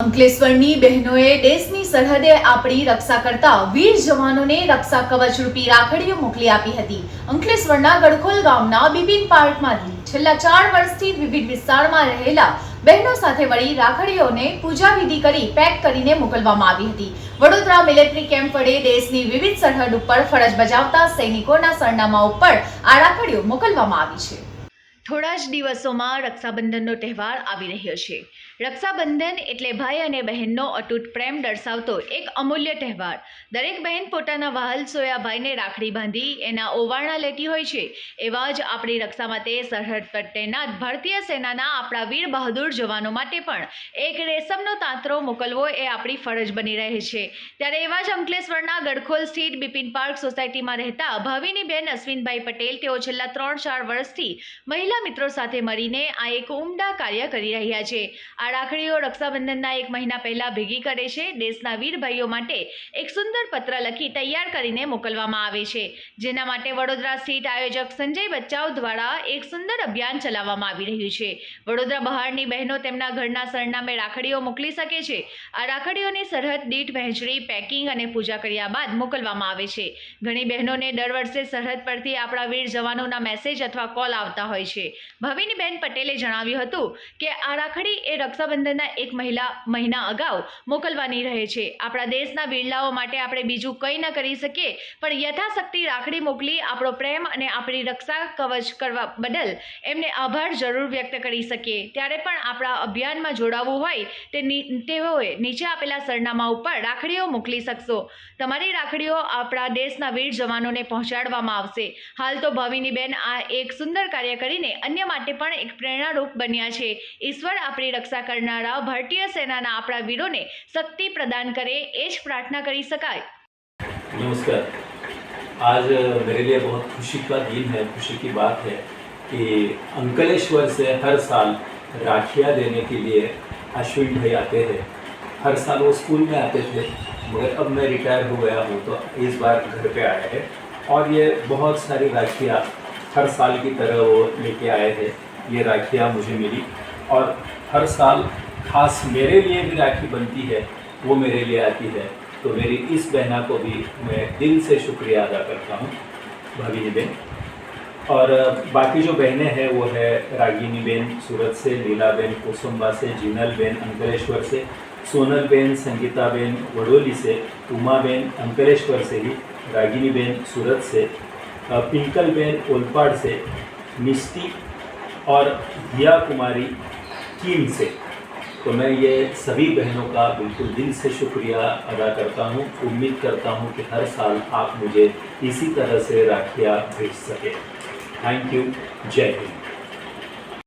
અંકલેશ્વરની બહેનોએ દેશની સરહદે આપણી રક્ષા કરતા વીર જવાનોને રક્ષા કવચ રૂપી રાખડીઓ મોકલી આપી હતી। અંકલેશ્વરના ગડખોલ ગામના બિપિન પાર્કમાંથી છેલ્લા 4 વર્ષથી વિવિધ વિસ્તારમાં રહેલા બહેનો સાથે વળી રાખડીઓને પૂજા વિધિ કરી પેક કરીને મોકલવામાં આવી હતી। વડોદરા મિલિટરી કેમ્પ વડે દેશની વિવિધ સરહદ ઉપર ફરજ બજાવતા સૈનિકોના સરનામા ઉપર આ રાખડીઓ મોકલવામાં આવી છે। થોડા જ દિવસોમાં રક્ષાબંધનનો તહેવાર આવી રહ્યો છે। રક્ષાબંધન એટલે ભાઈ અને બહેનનો અતૂટ પ્રેમ દર્શાવતો એક અમૂલ્ય તહેવાર। દરેક બહેન પોતાના વહાલ સોયા ભાઈને રાખડી બાંધી એના ઓવારણા લેતી હોય છે। એવા જ આપણી રક્ષા માટે સરહદ પર તૈનાત ભારતીય સેનાના આપણા વીર બહાદુર જવાનો માટે પણ એક રેશમનો તાંતરો મોકલવો એ આપણી ફરજ બની રહે છે। ત્યારે એવા જ અંકલેશ્વરના ગડખોલ સ્થિત બિપિન પાર્ક સોસાયટીમાં રહેતા ભાવિની બેન અશ્વિનભાઈ પટેલ તેઓ છેલ્લા 3-4 વર્ષથી મહિલા મિત્રો સાથે મળીને આ એક ઉમદા કાર્ય કરી રહ્યા છે। આ રાખડીઓ રક્ષાબંધનના 1 મહિના પહેલા ભેગી કરે છે। દેશના વીર ભાઈઓ માટે એક સુંદર પત્ર લખી તૈયાર કરીને મોકલવામાં આવે છે, જેના માટે વડોદરા સ્થિત આયોજક સંજય બચ્ચાવ દ્વારા એક સુંદર અભિયાન ચલાવવામાં આવી રહ્યું છે। વડોદરા બહારની બહેનો તેમના ઘરના સરનામે રાખડીઓ મોકલી શકે છે। આ રાખડીઓની સરહદ દીઠ વહેંચણી, પેકિંગ અને પૂજા કર્યા બાદ મોકલવામાં આવે છે। ઘણી બહેનોને દર વર્ષે સરહદ પરથી આપણા વીર જવાનોના મેસેજ અથવા કોલ આવતા હોય છે। ભાવિની બેન પટેલે જણાવ્યું હતું કે આ રાખડી એ રક્ષાબંધનના 1 મહિના અગાઉ મોકલવાની રહે છે। આપણા દેશના વીરલાઓ માટે આપણે બીજું કંઈ ન કરી શકીએ, પણ યથાશક્તિ રાખડી મોકલી આપણો પ્રેમ અને આપણી રક્ષા કવચ કરવા બદલ એમને આભાર જરૂર વ્યક્ત કરી શકીએ। ત્યારે પણ આપણા અભિયાનમાં જોડાવવું હોય તેઓએ નીચે આપેલા સરનામા ઉપર રાખડીઓ મોકલી શકશો। તમારી રાખડીઓ આપણા દેશના વીર જવાનોને પહોંચાડવામાં આવશે। હાલ તો ભાવિની બેન આ એક સુંદર કાર્ય કરીને અન્ય માટે પણ એક પ્રેરણારૂપ બન્યા છે। ઈશ્વર આપણી રક્ષા करनारा भारतीय सेना अपना वीरों ने शक्ति प्रदान करे एज प्रार्थना करी सकाय। नमस्कार। आज मेरे लिए बहुत खुशी का दिन है, खुशी की बात है कि अंकलेश्वर से हर साल राखियाँ देने के लिए अश्विन भाई आते हैं। हर साल वो स्कूल में आते थे, मगर अब मैं रिटायर हो गया हूँ तो इस बार घर पे आए हैं और ये बहुत सारी राखियाँ हर साल की तरह वो लेके आए हैं। ये राखियाँ मुझे मिली और हर साल खास मेरे लिए भी राखी बनती है, वो मेरे लिए आती है। तो मेरी इस बहना को भी मैं दिल से शुक्रिया अदा करता हूँ, भाविनी बेन। और बाकी जो बहनें हैं वो है रागिनी बेन सूरत से, लीला बेन कुसुम्बा से, जिनल बेन अंकलेश्वर से, सोनल बेन संगीता बेन वडोली से, उमा बेन अंकलेश्वर से ही, रागिनी बेन सूरत से, पिंकल बेन ओलपाड़ से, मिष्टी और दिया कुमारी टीम से। तो मैं ये सभी बहनों का बिल्कुल दिल से शुक्रिया अदा करता हूँ। उम्मीद करता हूँ कि हर साल आप मुझे इसी तरह से राखियाँ भेज सकें। Thank you. जय हिंद।